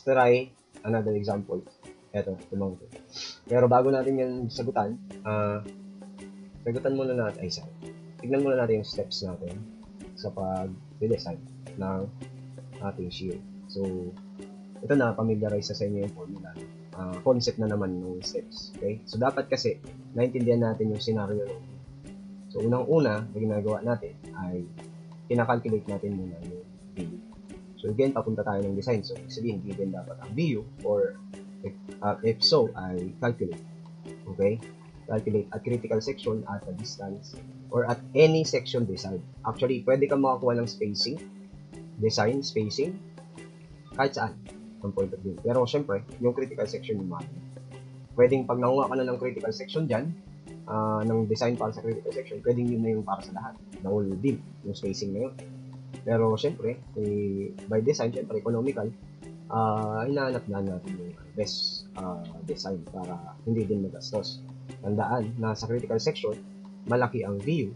let's try another example. Eto, tumang to. Pero bago natin yan sagutan, sagutan muna natin, tignan muna natin yung steps natin sa pag-design ng ating shield. So, ito na, familiarize sa inyo yung formula. Concept na naman ng steps. Okay? So, dapat kasi, naintindihan natin yung scenario loading. So, unang-una, na ginagawa natin ay kinakalculate natin muna yung VU. So, again, papunta tayo ng design. So, sabihin, given dapat ang VU or if so, ay calculate. Okay? Calculate at critical section at a distance or at any section desired. Actually, pwede kang makakuha ng spacing, design, spacing, kahit saan ng point of view. Pero, syempre, yung critical section yung mahal. Pwedeng pag nanguha ka na ng critical section dyan, ng design para sa critical section, pwedeng yun na yung para sa lahat. The whole beam, yung spacing na yun. Pero, syempre, by design, syempre, economical, hinahanap na natin yung best design para hindi din magastos. Tandaan na sa critical section, malaki ang VU.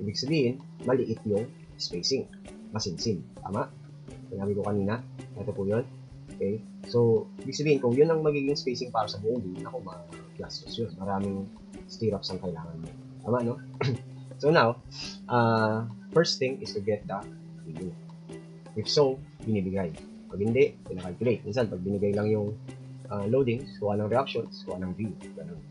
Ibig sabihin, maliit yung spacing. Masinsin. Tama? Sinabi ko kanina. Ito po yun. Okay? So, ibig sabihin, kung yun ang magiging spacing para sa buong beam, ako magastos yun. Maraming stirrups ang kailangan mo. Tama, no? So now, first thing is to get the VU. If so, binibigay. Pag hindi, pinakalculate. Minsan, pag binigay lang yung loading, kuha ng reactions, kuha ng VU. Ganun.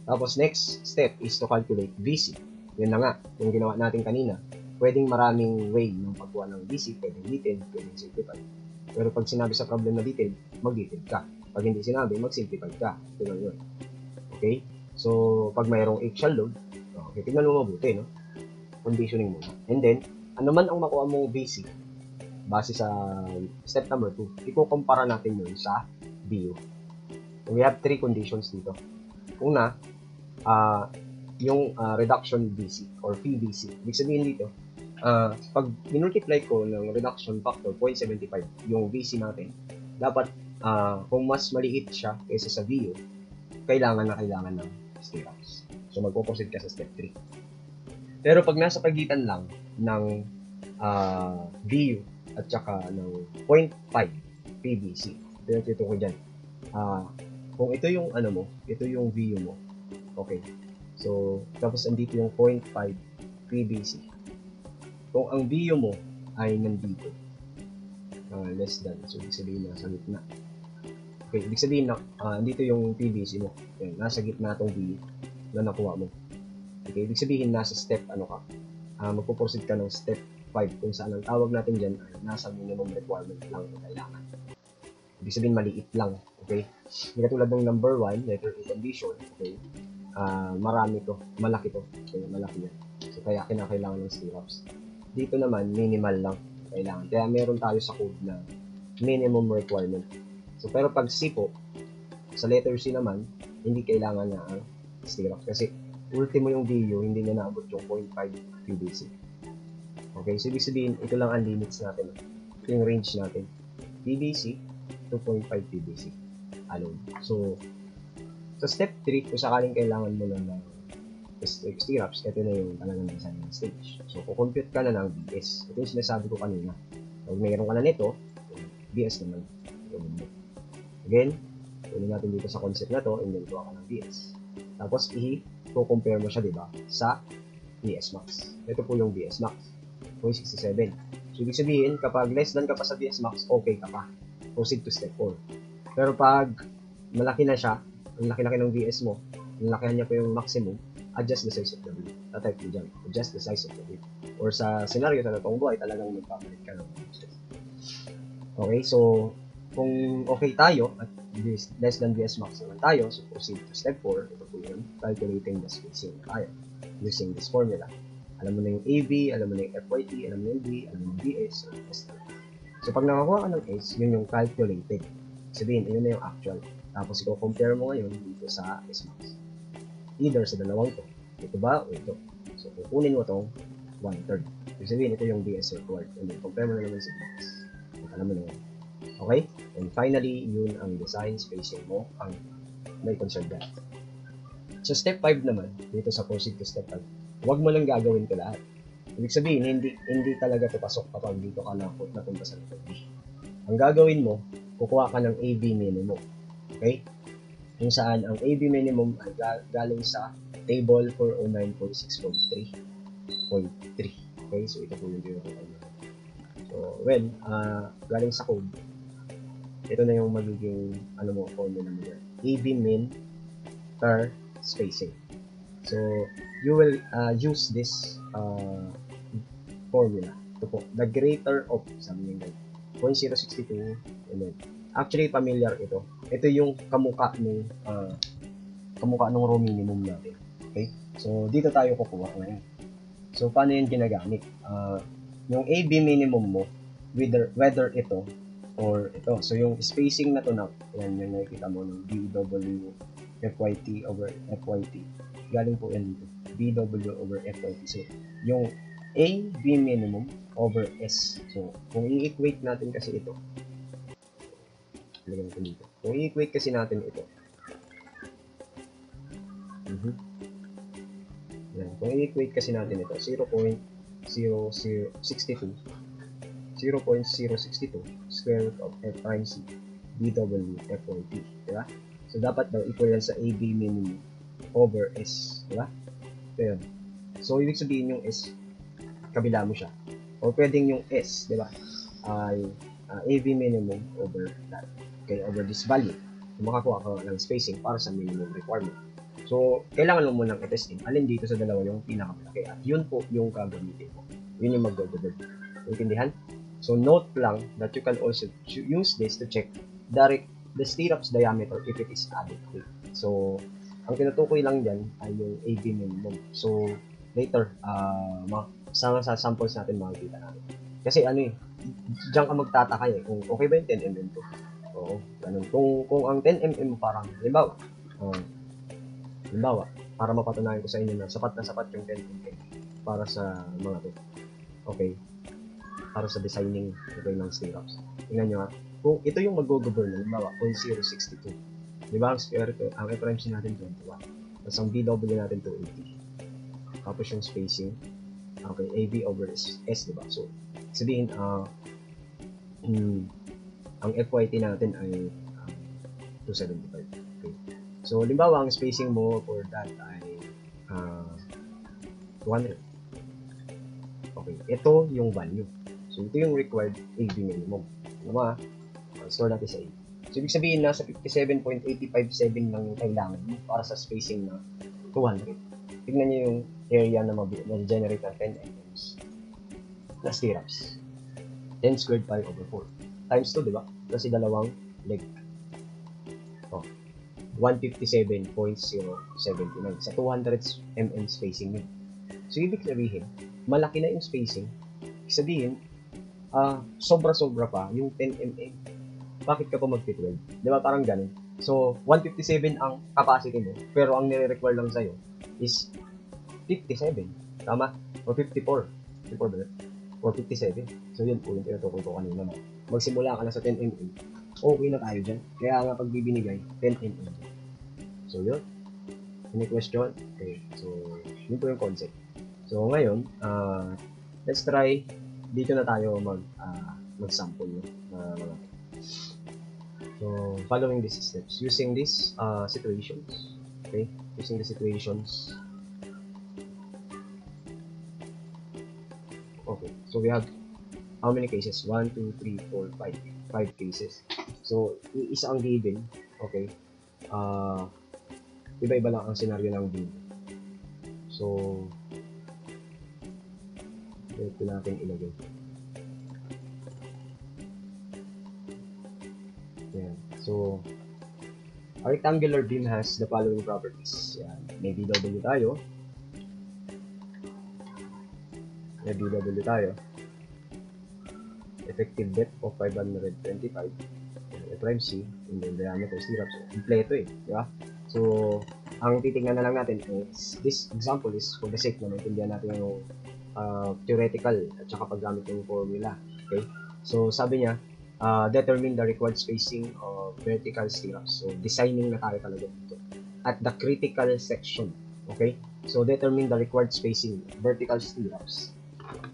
Tapos, next step is to calculate VC. Yan na nga, yung ginawa natin kanina. Pwedeng maraming way ng pagkuha ng VC. Pwedeng detailed, pwedeng simplified. Pero pag sinabi sa problem na detailed, mag-detailed ka. Pag hindi sinabi, mag-simplified ka. Ito lang yun. Okay? So, pag mayroong axial load, okay, tignan mo mabuti, no? Conditioning muna. And then, ano man ang makuha mong VC, base sa step number 2, ikukumpara natin yun sa VU. So, we have 3 conditions dito. Una, yung reduction VC or PVC. Ibig sabihin dito, pag minultiply ko ng reduction factor 0.75 yung VC natin, dapat kung mas maliit siya kaysa sa VU, kailangan ng stirrups. So, magpo-proceed ka sa step 3. Pero pag nasa pagitan lang ng VU at saka ng 0.5 PVC, ito ko dyan. Kung ito yung ano mo, ito yung VU mo. Okay. So, tapos andito yung 0.5 PVC. Kung ang VU mo ay nandito, less than, so ibig sabihin nasa gitna. Okay, ibig sabihin na dito yung PVC mo. Yan, nasa gitna itong VU na nakuha mo. Okay, ibig sabihin nasa step ano ka. Magpo-proceed ka ng step 5 kung saan ang tawag natin dyan ay nasa minimum requirement lang na kailangan. Ibig sabihin maliit lang. Okay? Hindi katulad ng number 1, letter A condition. Okay? Marami to. Malaki to. Okay, malaki yan. So, kaya kinakailangan ng stirrups. Dito naman, minimal lang kailangan. Kaya meron tayo sa code na minimum requirement. So, pero pag C po, sa letter C naman, hindi kailangan na stirrups. Kasi, ultimo yung VU, hindi na naabot yung 0.5 PVC. Okay, so ibig sabihin, ito lang ang limits natin. Ito yung range natin. PVC, 2.5 PVC. Alone. So, sa step 3, kung sakaling kailangan mo lang ng stirrups, ito na yung talagang design ng stage. So, kukompute ka na ng BS. Ito yung sinasabi ko kanina. Pag mayroon ka na nito, BS naman. Again, tuloy natin dito sa concept na to, and then kuha ka ng BS. Tapos, i-compare mo siya, diba, sa BS max. Ito po yung BS max. 0.67. So, ibig sabihin, kapag less than ka pa sa BS max, okay ka pa. Proceed to step 4. Pero pag malaki na siya, ang laki-laki ng BS mo, ang lakihan niya pa yung maximum, adjust the size of the wheel. Type mo dyan, adjust the size of the wheel. Or sa scenario na itong buhay, talagang magpapalit ka ng BS. Okay, so, kung okay tayo, at less than BS max naman tayo, so proceed to step 4, ito po yun, calculating the spacing na tayo, using this formula. Alam mo na yung AB, alam mo na yung FYT, alam mo yung B, alam mo yung BS, or ST. So, pag nakakuha ka ng S, yun yung calculated. Sabihin, yun na yung actual. Tapos, i-compare mo ngayon dito sa S-max. Either sa dalawang to. Ito ba o ito? So, kukunin mo itong 1/3. Ibig sabihin, ito yung BS required. And then, compare mo na naman sa max. Alam mo na yun. Okay? And finally, yun ang design spacing mo ang may concern dyan. So, step 5 naman, dito sa proceed to step 5, huwag mo lang gagawin ito lahat. Ibig sabihin, hindi talaga ito pasok kapag dito ka napunta sa level B. Ang gagawin mo, kukuha ka ng AB minimum. Okay? Kung saan ang AB minimum ay galing sa table 409.6.3.3. Okay? So, ito po yung tinutukoy natin. So, galing sa code, ito na yung magiging formula mo dyan. AB min per spacing. So, you will use this formula. Ito po, the greater of, sabi nyo 0.062, and then, actually, familiar ito. Ito yung kamukha ng row minimum natin. Okay? So, dito tayo kukuha ngayon. So, paano yun ginagamit? Yung AB minimum mo, whether ito or ito. So, yung spacing na to na, yan yung nakikita mo ng BW FYT over FYT. Galing po yan dito. BW over FYT. So, yung AB minimum over S. So, kung i-equate natin kasi ito, lagyan natin dito. Kung i-equate kasi natin ito, yan. Kung i-equate kasi natin ito, 0.062 square root of F times C BW FYT. Diba? So, dapat daw equal yan sa AB minimum over S. Diba? So, yun. So, ibig sabihin yung S, kabila mo siya. O pwedeng yung S, di ba, ay AB minimum over that. Okay, over this value. So, makakuha ka ng spacing para sa minimum requirement. So, kailangan mo munang i-testing. Alin dito sa dalawa yung pinakamalaki. At yun po yung gagamitin mo. Yun yung mag-go-go-go. Intindihan? So, note lang that you can also use this to check the stirrups diameter if it is adequate. So, ang tinutukoy lang dyan ay yung AB minimum. So, later, sa samples natin makikita natin. Kasi diyan ka magtataka kung okay ba yung 10mm to. Oo, ganun. Kung ang 10mm parang, limbawa, para mapatunayan ko sa inyo na sapat yung 10mm para sa mga to. Okay? Para sa designing ng stirrups. Tingnan nyo ha. Kung ito yung mag-go-govern, limbawa, 0.062. Diba, ang FRMC natin 21. Tapos ang BW natin 280. Tapos yung spacing, okay, AB over S, diba? So, sabihin, ang FYT natin ay 275. Okay. So, limbawa, ang spacing mo for that ay 200. Okay, ito yung value. So, ito yung required AB minimum. Diba? Store natin sa A. So, ibig sabihin, nasa 57.857 lang yung kailangan mo para sa spacing na 200. Tignan nyo yung area na mag-generate ng 10 mm na stirrups. 10 squared pi over 4. Times 2, diba? Kasi dalawang leg. 157.079 sa 200 mm spacing yun. So, ibig sabihin, malaki na yung spacing. Ibig sabihin, sobra-sobra pa yung 10 mm. Bakit ka pa mag-12? Diba? Parang ganun. So, 157 ang capacity mo, pero ang nire-require lang sa'yo is 57. Tama? O 54. 54 ba? Or 57. So, yun po yung tinutukoy ko kanina. Magsimula ka na sa 10 mm. Okay na tayo dyan. Kaya nga pag bibinigay, 10 mm. So, yun. Any question? Okay. So, yun po yung concept. So, ngayon, let's try. Dito na tayo mag-sample. So, following these steps. Using these situations. Okay? Using the situations. Okay, so we have how many cases? 1, 2, 3, 4, 5. 5 cases. So, isa ang given. Okay. Iba-iba lang ang scenario ng given. So, ito natin ilagay. Yan. So, a rectangular beam has the following properties. Yan. May BW tayo. May BW tayo. Effective depth of 525. Prime C, and then diameter stirrups. Kompleto diba? So, ang titingnan na lang natin is, this example is for the sake na maintindihan natin yung theoretical at saka paggamit yung formula. Okay? So, sabi niya, determine the required spacing of vertical stirrups. So, designing na tayo talaga dito. At the critical section. Okay? So, determine the required spacing of vertical stirrups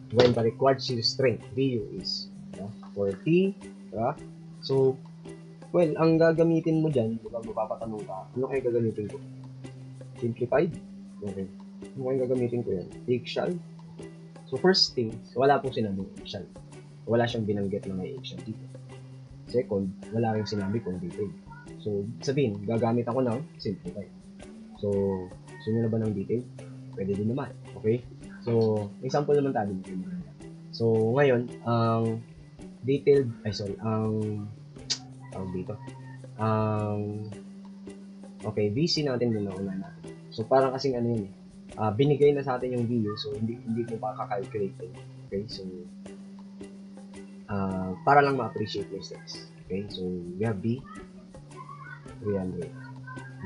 when the required shear strength, VU, is 40. Diba? So, Well, ang gagamitin mo dyan, di ba, mapapatanong ka, ano kayo gagamitin ko? Simplified? Okay. Ano kayo gagamitin ko yan? Eggshell? So, first thing, wala pong sinabing eggshell. Wala siyang binanggit na may eggshell dito. Second, wala rin sinabi kung detail. So, sabihin, gagamit ako ng simplified. So, gusto nyo na ba ng detail? Pwede din naman. Okay? So, example naman tayo dito. So, ngayon, ang detailed, okay, VC natin muna una natin. So, parang kasing ano yun binigay na sa atin yung VU, so hindi mo pa kakalculate yun. Okay, so, para lang ma-appreciate yung steps. Okay, so, we have B, 300.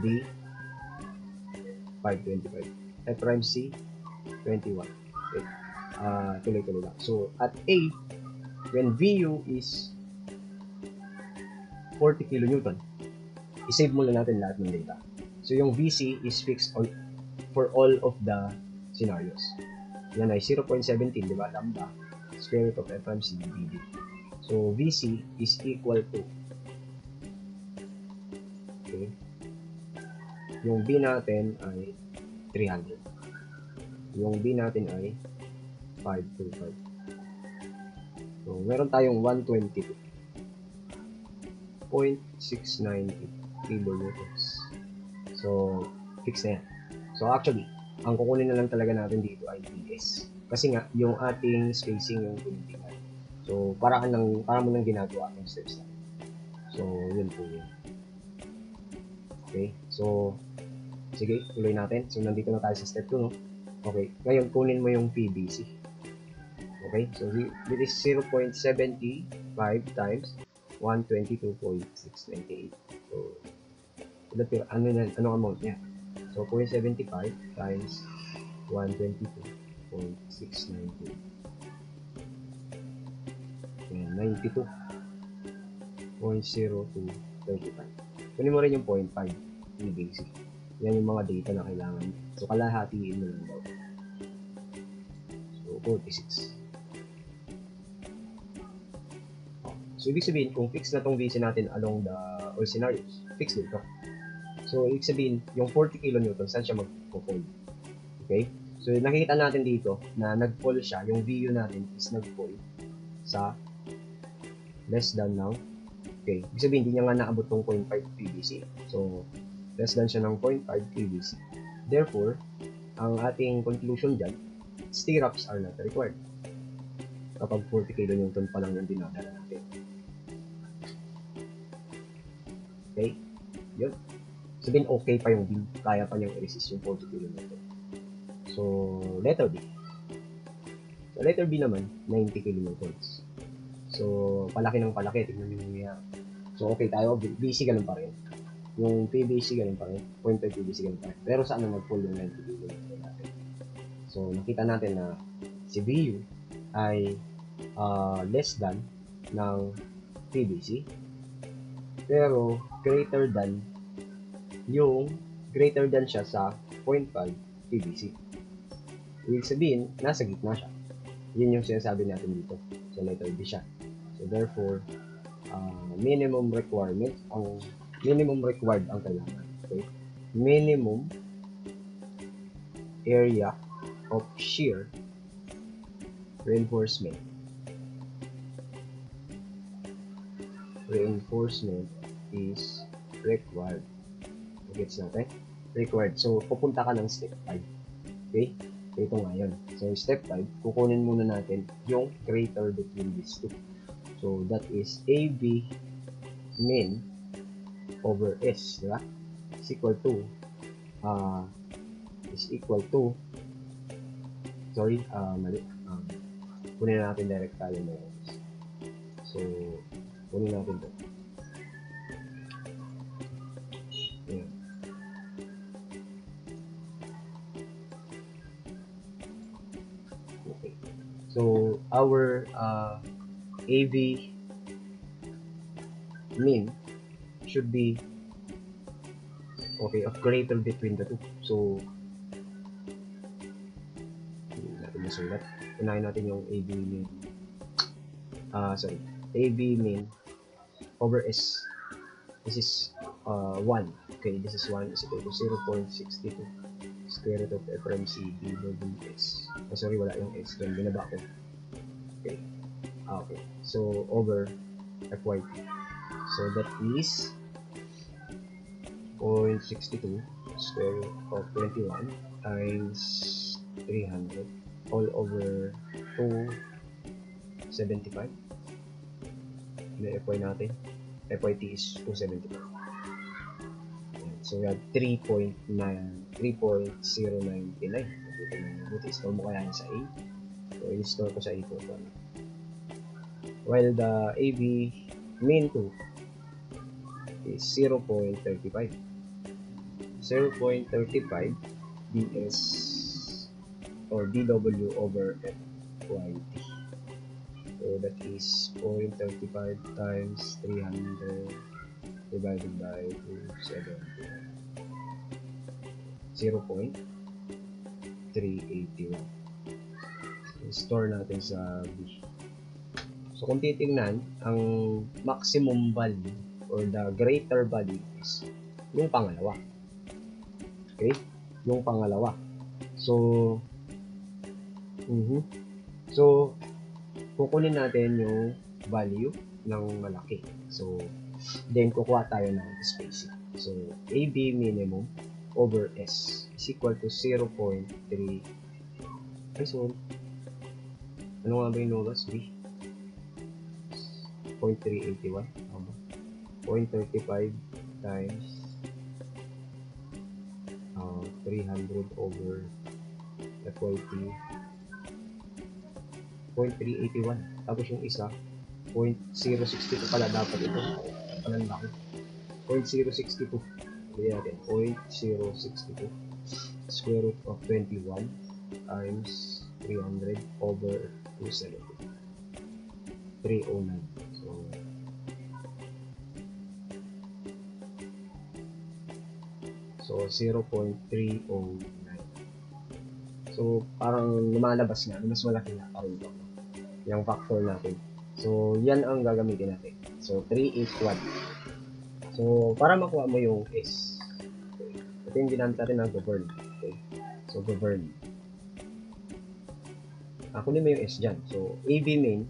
D, 525. F prime C, 21. Okay, tuloy-tuloy lang. So, at A, when VU is 40 kN, i-save muna natin lahat ng data. So, yung VC is fixed for all of the scenarios. Yan ay 0.17, di ba? Lambda, square root of FMC, BD. So, VC is equal to, okay, yung B natin ay 300. Yung B natin ay 525. So, meron tayong 122.698 kilonewtons. So, fix na yan. So, actually, ang kukunin na lang talaga natin dito ay PS. Kasi nga, yung ating spacing yung tinitingnan. So, para mo nang ginagawa yung steps na. So, yun po yun. Okay, so, sige, tuloy natin. So, nandito na tayo sa step 2, no? Okay, ngayon, kunin mo yung PBC. Okay, so, this is 0.75 times 122.698. So, ano amount niya? So, 0.75 times 122.698. Ayan, 92.0235. Kunin mo rin yung 0.5 yung basic. Yan yung mga data na kailangan. So, kalahatiin mo lang daw. So, 46. So, ibig sabihin, kung fix na tong VC natin along all scenarios, fix dito. So, ibig sabihin, yung 40 kN, saan siya mag-fall? Okay? So, nakikita natin dito na nag-fall siya, yung VU natin is nag-fall sa less than now. Okay? Ibig sabihin, hindi niya nga naabot tong 0.5 PVC. So, less than siya ng 0.5 PVC. Therefore, ang ating conclusion dyan, stirrups are not required. Kapag 40 kN pa lang yung dinadala natin. Okay? Yun. Sabihin, okay pa yung beam. Kaya pa niyang i-resist yung 40 kN. So, letter B. So, letter B naman, 90 kN. So, palaki ng palaki. Tignan nyo niya. So, okay tayo. BC ganun pa rin. Yung PVC ganun pa rin. 0.5 PVC ganun pa rin. Pero saan na nag-pull yung 90 kN natin? So, nakita natin na si VU ay less than ng PVC. Pero, greater than siya sa 0.5 PVC. Ibig sabihin, nasa gitna siya. Yun yung sinasabi natin dito. So, letter B siya. So, therefore, minimum required ang kailangan. Okay? Minimum area of shear reinforcement is required. Gets natin? Required. So, pupunta ka ng step 5. Okay? So, ito nga yun. So, step 5, kukunin muna natin yung greater between these two. So, that is AB min over S, diba? Is equal to mali. Kunin natin direct tayo na yun. So, kunin natin ito. Ayan. Okay. So, our AV min should be okay of greater between the two. So, hindi natin masulat. Unahin natin yung AV min AB min over S. this is 1. Okay, this is 1 is equal to 0.62 square root of FRMC BWS. Oh, sorry, wala yung S. Then, binaba ko. Okay. Okay. So, over FYP. So, that is 0.62 square root of 21 times 300 all over 275. May FY natin. FYT is 275. So, we have 3.099. Buti, store mo kaya sa A. So, i-store ko sa A total. While the AB mean 2 is 0.35. 0.35 DS or DW over FYT. So, that is 0.35 times 300 divided by 270. 0.381. Store natin sa B. So, kung titingnan, ang maximum value or the greater value is yung pangalawa. Okay? Yung pangalawa. So, So, kukunin natin yung value ng malaki. So, then kukuha tayo ng spacing. So, AB minimum over S is equal to 0.3. Ay, sorry. Ano nga ba yung lowest? B? 0.381. 0.35 times 300 over FYT 0.381. Tapos yung isa 0.062 pala dapat ito. Panan laki. 0.062. Bili natin 0.062 square root of 21 times 300 over 270. 309. So 0.309. So parang lumalabas nga, mas malaki na pa rin ito. Yung factor natin. So yan ang gagamitin natin. So 381. So para makuha mo yung S. Okay. Ito yung ginamit natin ng govern. Okay. So govern. Kunin mo yung S dyan. So AB main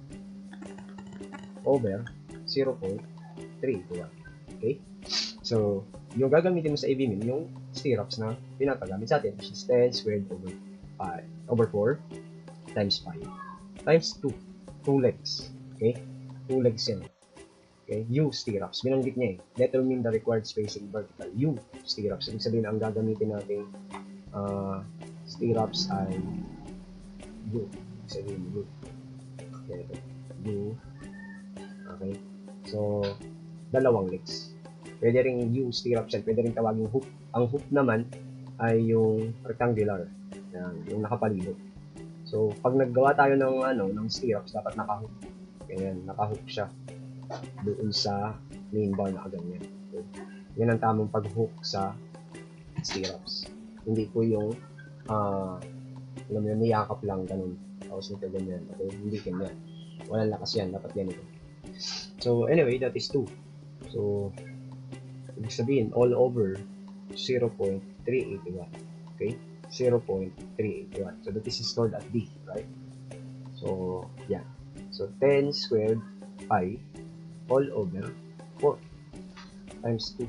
over 0.3. Okay. So yung gagamitin mo sa AB min, yung stirrups na pinapagamit sa atin, which is 10 squared over 4 times 5 times 2 legs. Okay? 2 legs yan. Okay? U stirrups. Binanggit niya eh. Determine the required spacing vertical. U stirrups. Ibig sabihin, ang gagamitin natin stirrups ay U. Ibig sabihin, U. Okay, ito. U. Okay? So, dalawang legs. Pwede rin yung stirrups yan, pwede rin tawagin hook. Ang hook naman ay yung rectangular, yung nakapalibot. So, pag naggawa tayo ng stirrups, dapat naka-hook. Ganyan, naka-hook siya doon sa main bar na kaganyan. Okay. Yan ang tamang pag-hook sa stirrups. Hindi po yung, alam mo yun, niyakap lang, ganun. Tapos nito ganyan. Okay, hindi ganyan. Walang lakas yan, dapat ganito. So, anyway, that is 2. So, ibig sabihin, all over 0.381. Okay? 0.381. So, that is stored at D, right? So, yeah. So, 10 squared pi all over 4 times 2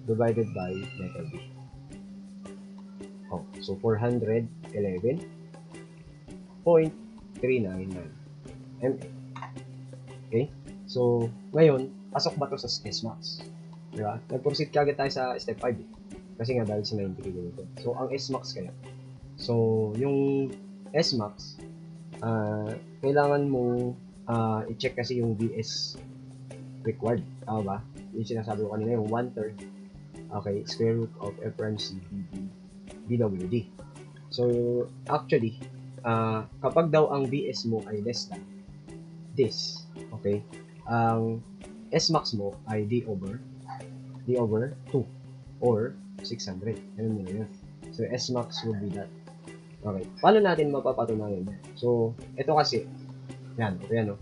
divided by letter B. Oh, so, 411.399 mm. Okay? So, ngayon, pasok ba ito sa S-max? Diba? Nag-proceed kagad tayo sa step 5 eh. Kasi nga dahil sa 90 km. So, ang S-max kaya. So, yung S-max, kailangan mo i-check kasi yung VS required. Tama ba? Yung sinasabi ko kanina, yung 1/3. Okay, square root of FRMC BWD. So, actually, kapag daw ang VS mo ay less than this, okay, ang S-max mo ay D over 2 or 600. Ganun mo na yun. So, S-max would be that. Okay. Paano natin mapapatunayan yan? So, ito kasi, yan, no?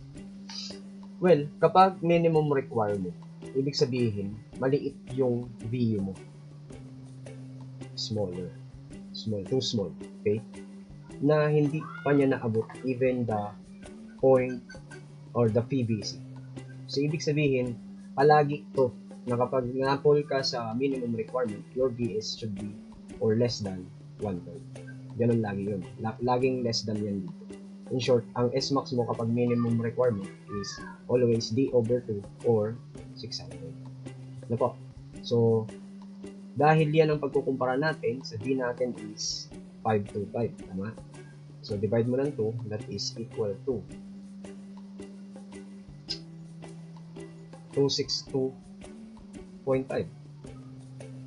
Well, kapag minimum require mo, ibig sabihin, maliit yung VU mo. Smaller. Too small. Okay? Na hindi pa niya naabot even the point or the PVC. So, ibig sabihin, palagi to na kapag na-fall ka sa minimum requirement, your VS should be or less than 1/3. Ganun lagi yun. Laging less than yan dito. In short, ang SMAX mo kapag minimum requirement is always D/2 or 600. Ano po? So, dahil yan ang pagkukumpara natin, sabihin natin is 525. Tama? So, divide mo ng 2, that is equal to 262.5.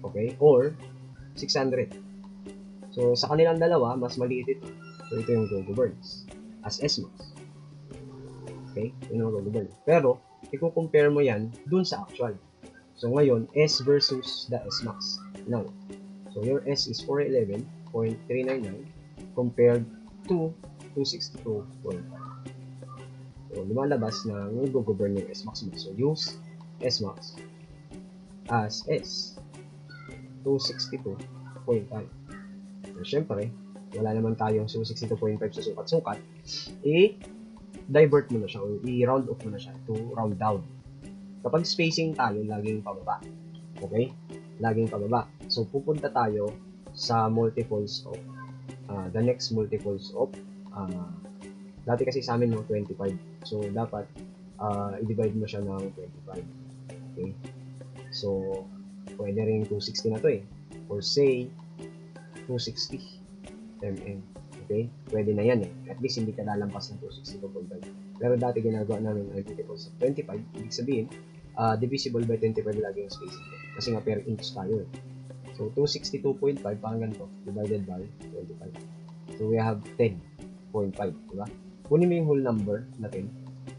Okay? Or 600. So, sa kanilang dalawa, mas maliit ito. So, ito yung go-governs as SMAX. Okay? Yun yung go-governs. Pero, i-compare mo yan dun sa actual. So, ngayon, S versus the SMAX. Now, so your S is 411.399 compared to 262.5. So, lumalabas na nag-govern yung SMAX mo. So, use SMAX as S 262.5. So, syempre, wala naman tayong 262.5 sa sukat-sukat. I-divert mo na siya or i-round off mo na siya to round down. Kapag spacing tayo, laging pababa. Okay? Laging pababa. So, pupunta tayo sa multiples of the next multiples of dati kasi sa amin 25. So, dapat i-divide mo siya ng 25. Okay? So, pwede rin 260 na to eh. Or say, 260 mm. Okay? Pwede na yan eh. At least hindi ka lalampas ng 260.5. Pero dati ginagawa namin ay multiples of 25. Ibig sabihin, divisible by 25 lagi yung spacing ko. Kasi nga per inch tayo eh. So, 262.5 parang ganito. Divided by 25. So, we have 10.5. Diba? Kunin mo yung whole number natin.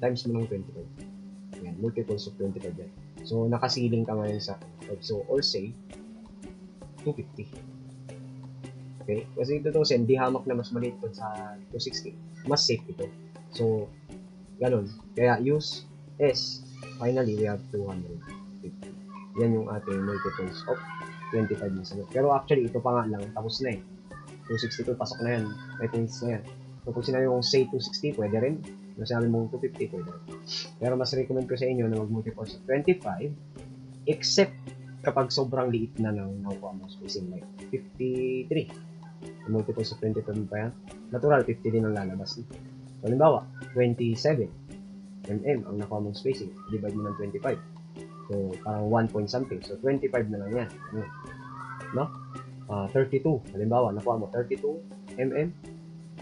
Times mo ng 25. Yan. Multiples of 25 yan. So, nakasiling ka ngayon sa 5. So, or say, 250. Okay? Kasi ito itong di hamak na mas maliit po sa 260. Mas safe ito. So, ganun. Kaya use S. Finally, we have 250. Yan yung ating multiples of 25 na sagot. Pero actually, ito pa nga lang. Tapos na eh. 262, pasok na yan. May points na yan. So, kung sinabi mong say 260, pwede rin. Kung sinabi mong 250, pwede rin. Pero mas recommend ko sa inyo na mag-multiples of 25 except kapag sobrang liit na ng nakuha mo spacing like 53. Multiples of 25 pa yan. Natural, 50 din ang lalabas. So, halimbawa, 27 mm ang nakuha mong spacing. Divide mo ng 25. So, parang 1 point something. So, 25 na lang yan. No? 32. Halimbawa, nakuha mo 32 mm.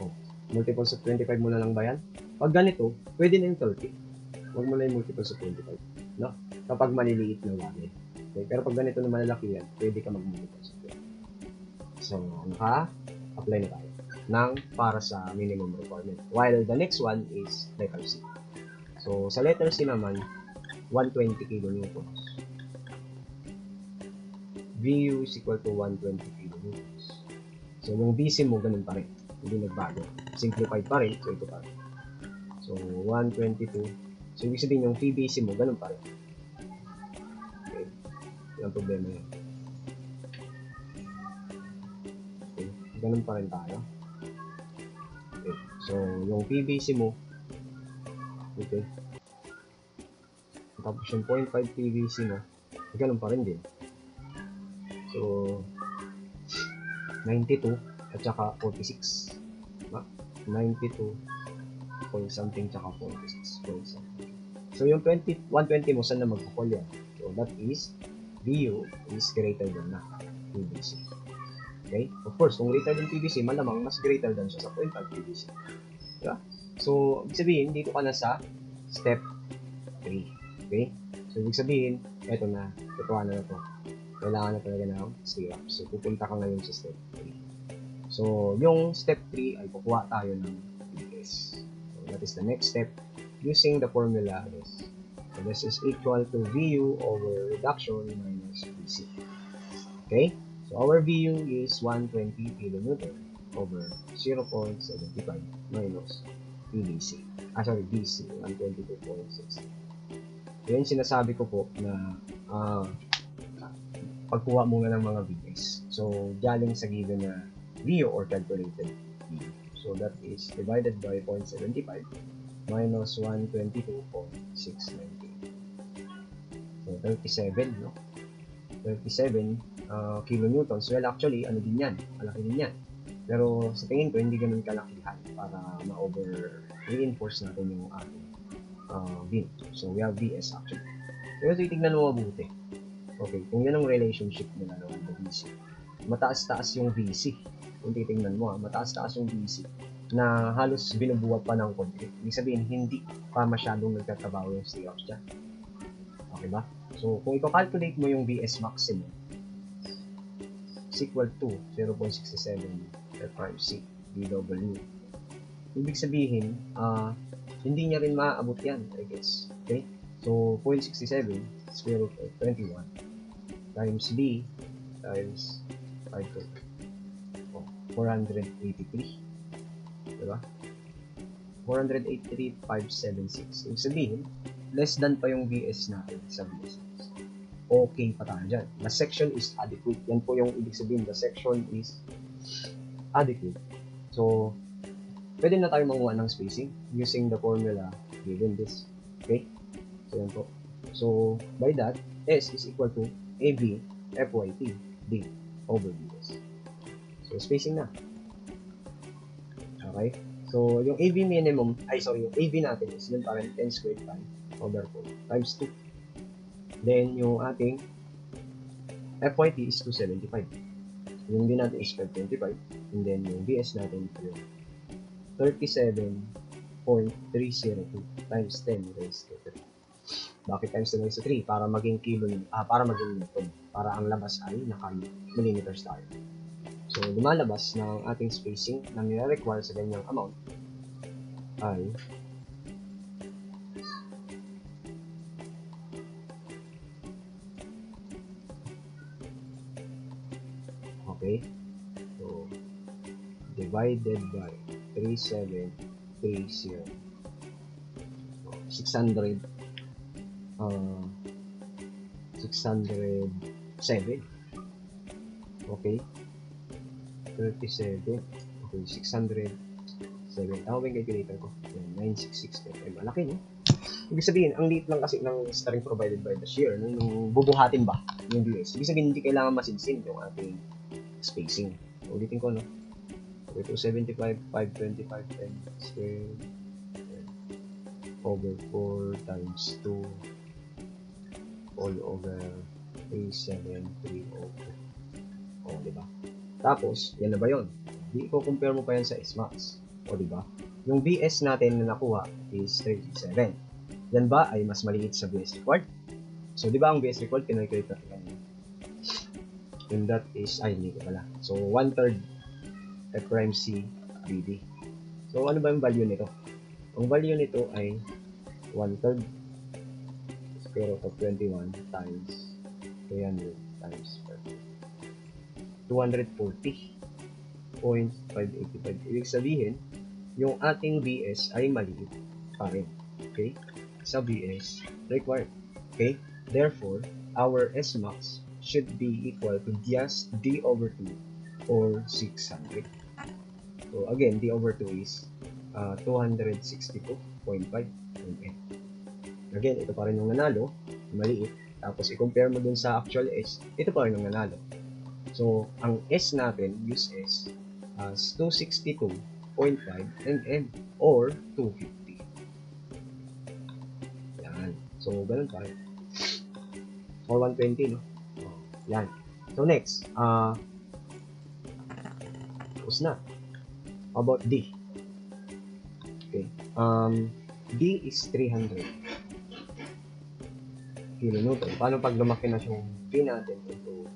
Oh, multiples of 25 mo na lang ba yan? Pag ganito, pwede na yung 30. Huwag mo na yung multiples of 25. No? Kapag maliliit na bagay. Okay? Pero pag ganito na malalaki yan, pwede ka mag-multiples of 20. So, apply na tayo ng para sa minimum requirement. While the next one is letter C. So, sa letter C naman, 120 kilonewtons. VU is equal to 120 kilonewtons. So, yung VC mo, ganun pa rin. Hindi nagbago. Simplified pa rin. So, ito pa rin. So, 122. So, ibig sabihin yung PVC mo, ganun pa rin. Okay. Yung problema yan. Okay. Ganun pa rin tayo. Okay. So, yung PVC mo, okay. Tapos yung 0.5 PVC mo, ganun pa rin din. So, 92 at saka 46. 92 point something tsaka 46 point something. So, yung 120 mo, saan na magpapol yan? So, that is, VU is greater than na PVC. Okay? Of course, kung greater than PVC, malamang mas greater than siya sa 0.5 PVC. Diba? So, ibig sabihin, dito ka na sa step 3. Okay? So, ibig sabihin, eto na, tutuwa na to. Kailangan na talaga ng stirrup. So, pupunta ka ngayon sa step 3. So, yung step 3 ay kukuha tayo ng PS. So, that is the next step. Using the formula is, so this is equal to VU over reduction minus PC. Okay? So, our VU is 120 kilonewton over 0.75 minus PVC. Sorry, BC, 122.6. So, yan sinasabi ko po na pagkuha muna ng mga VS. So, galing sa given na VO or calculated VO. So, that is divided by 0.75 minus 122.698. So, 37, no? 37 kilonewtons. Well, actually, ano din yan? Malaki din yan. Pero sa tingin ko, hindi ganun kalakihan para ma-over-reinforce natin yung ating beam. So, we have VS actually. Pero titignan mo mabuti. Okay, kung yan ang relationship nila naman ng VC. Mataas-taas yung VC. Kung titignan mo, mataas-taas yung VC na halos binubuhat pa ng konti. Ibig sabihin, hindi pa masyadong nagtatrabaho yung Stoichiops dyan. Okay ba? So, kung i-calculate mo yung VS maximum, is equal to 0.67 F5C dW. Ibig sabihin, hindi niya rin maaabot yan, I guess. Okay? So, 0.67 square root of 21 times B times 5 483. Diba? 483,576. Ibig sabihin, less than pa yung VS natin sa VS. Okay pa tayo dyan. The section is adequate. Yan po yung ibig sabihin. The section is adequate. So, pwede na tayo manguha ng spacing using the formula given this. Okay? So, yan po. So, by that, S is equal to AB FYP D over DS. So, spacing na. Okay? So, yung AV minimum, yung AV natin is yun parang 10 squared pi over 4 times 2. Then, yung ating FYP is 275. Yung din natin is 525. And then, yung VS natin is 37.302 times 10 raised to 3. Bakit times 10 raised to 3? Para maging kilo, para maging newton. Para ang labas ay naka-millimeters tayo. So, lumalabas ng ating spacing na nire-require sa ganyang amount ay okay. So, divided by 3730. So, 607. Okay. 37. Okay, 607. Tawagin calculator ko. 966. Malaki, no? Ibig sabihin, ang liit lang kasi ng string provided by the shear. Nung bubuhatin ba yung VS. Ibig sabihin, hindi kailangan masinsin yung ating spacing. Ulitin ko, no? Okay, 275, 525, 10 squared over 4 times 2 all over 3730. O, diba? Tapos, yan na ba yun? I-compare mo pa yan sa S-max. O, diba? Yung VS natin na nakuha is 37. Yan ba ay mas maliit sa VS required? So, diba ang VS required, kinalculate natin kanina. And that is, hindi ko pala. So, 1/3 F'(C) BD. So, ano ba yung value nito? Ang value nito ay 1/3 square root of 21 times 300 times 240.585. Ibig sabihin, yung ating VS ay maliit pa rin. Okay? Sa VS required. Okay? Therefore, our S-max should be equal to just D over 2 or 600. So, again, D over 2 is 262.5 mm. Again, ito pa rin yung nanalo, maliit. Tapos, i-compare mo dun sa actual S, ito pa rin yung nanalo. So, ang S natin, use S, as 262.5 mm or 250. Yan. So, ganun pa rin. Or 120, no? Yan. So, next, tapos na. How about D? Okay. D is 300 kilonewton. Paano pag lumaki na yung D natin into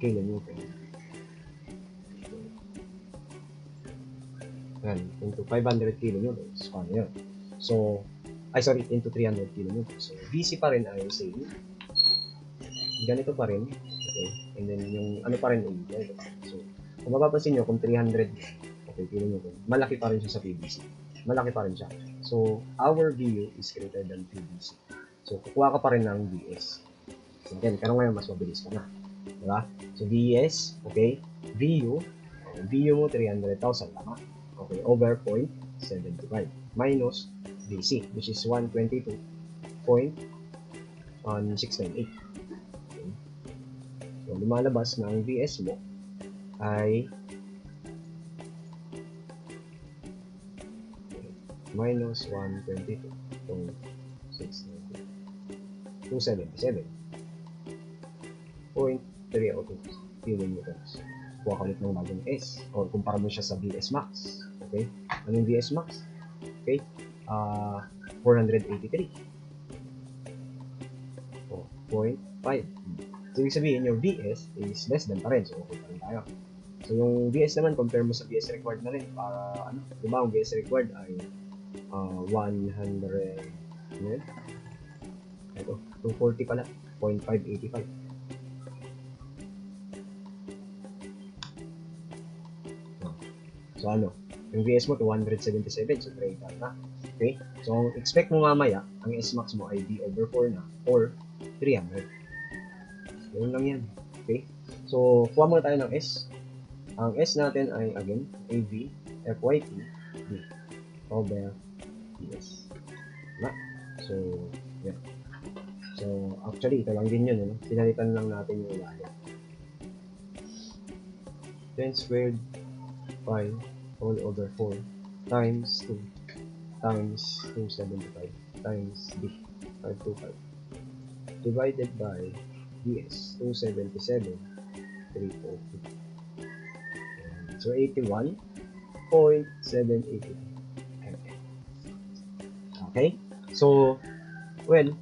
kilonewton? Yan, into 500 kilonewtons. Paano yun? So, into 300 kilonewtons. So, BC pa rin ay same. Ganito pa rin. Okay. And then, yung ano pa rin ay ganito pa rin. So, kung mapapansin nyo, kung 300 kilonewton, malaki pa rin siya sa PVC. Malaki pa rin siya. So, our VU is greater than PVC. So, kukuha ka pa rin ng VS. So, again, pero ngayon, mas mabilis ka na. Diba? So, VS, okay, VU mo 300,000, tama? Okay, over 0.75 minus VC, which is 122.698. Okay. So, lumalabas na ang VS mo ay minus 122.697.302 kilonewtons. Kuha ka ulit ng bagong S or kumpara mo siya sa VS Max. Okay? Anong VS Max? Okay? 483. Oh, 0.5. So, ibig sabihin, yung VS is less than pa rin. So, okay pa rin tayo. So, yung VS naman, compare mo sa VS required na rin para, diba, ang VS required ay 100, ito, 240 pala, 0.585. So, yung VS mo, 277, so greater na. Okay? So, expect mo mamaya, ang S-Max mo ay D over 4 na, or 300. So, yun lang yan. Okay? So, kuha muna tayo ng S. Ang S natin ay, again, AV, FYP, D, over DS. Na? So, yeah. So, actually, ito lang din yun. Pinalitan lang natin yung ilalim. 10 squared pi all over 4 times 2 times 275 times D 525 divided by DS 277 340. So 81.782 mm. Okay? So, well,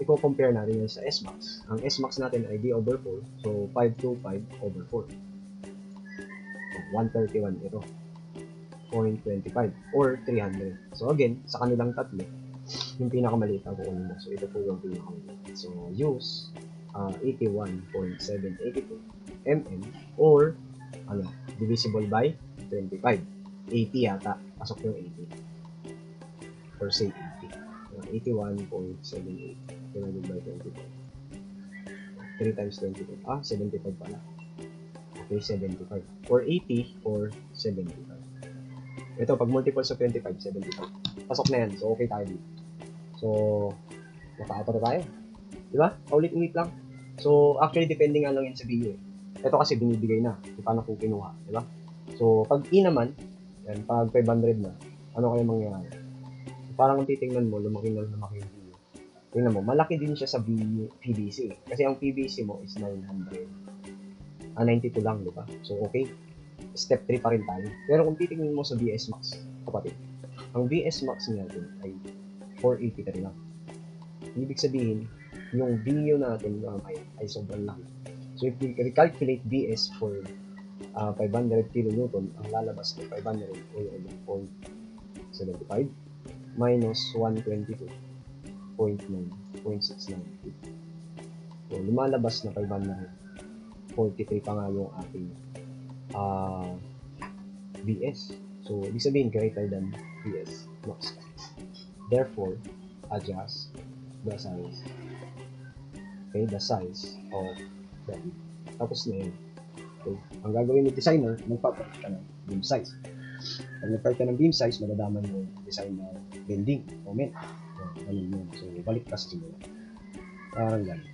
i-compare natin yun sa S-Max. Ang S-Max natin ay D over 4. So, 525 over 4. 131 ito. 0.25 or 300. So again, sa kanilang tatlo, yung pinakamaliit ang kukunin mo. So ito po yung pinakamaliit. So use 81.782 mm or divisible by 25. 80 yata. Pasok yung 80. Or say 80. 81.78 divided by 25. 3 times 25. 75 pala. Okay, 75. Or 80 or 75. Ito, pag multiple sa 25, 75. Pasok na yan. So, okay tayo dito. So, nakaapat na tayo. Diba? Paulit-ulit lang. So, actually, depending nga lang yun sa video. Ito kasi binibigay na. So, paano kung kinuha. Diba? So, pag E naman, yan, pag 500 na, ano kaya mangyayari? So, parang kung titingnan mo, lumaki yung video. Tingnan mo, malaki din siya sa PVC. Kasi ang PVC mo is 900. 92 lang, di ba? So, okay. Step 3 pa rin tayo. Pero kung titingnan mo sa VS Max, kapatid, ang VS Max natin ay 483 lang. Ibig sabihin, yung video natin ay sobrang laki. So, if you recalculate VS for 500 kN, ang lalabas na 500 o yung 0.75 minus 122.9.698. So, lumalabas na 500. 43 pa nga yung ating VS. So, ibig sabihin, greater than VS Max. Therefore, adjust the size. Okay, the size of the beam. Tapos na yun. Okay, ang gagawin ng designer, magpapalit ka ng beam size. Pag nagpalit ka ng beam size, madadaman yung design ng bending, moment. So, ganun yun. So, balik ka sa simula. Parang ganun.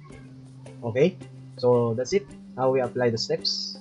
Okay? So, that's it. How we apply the steps.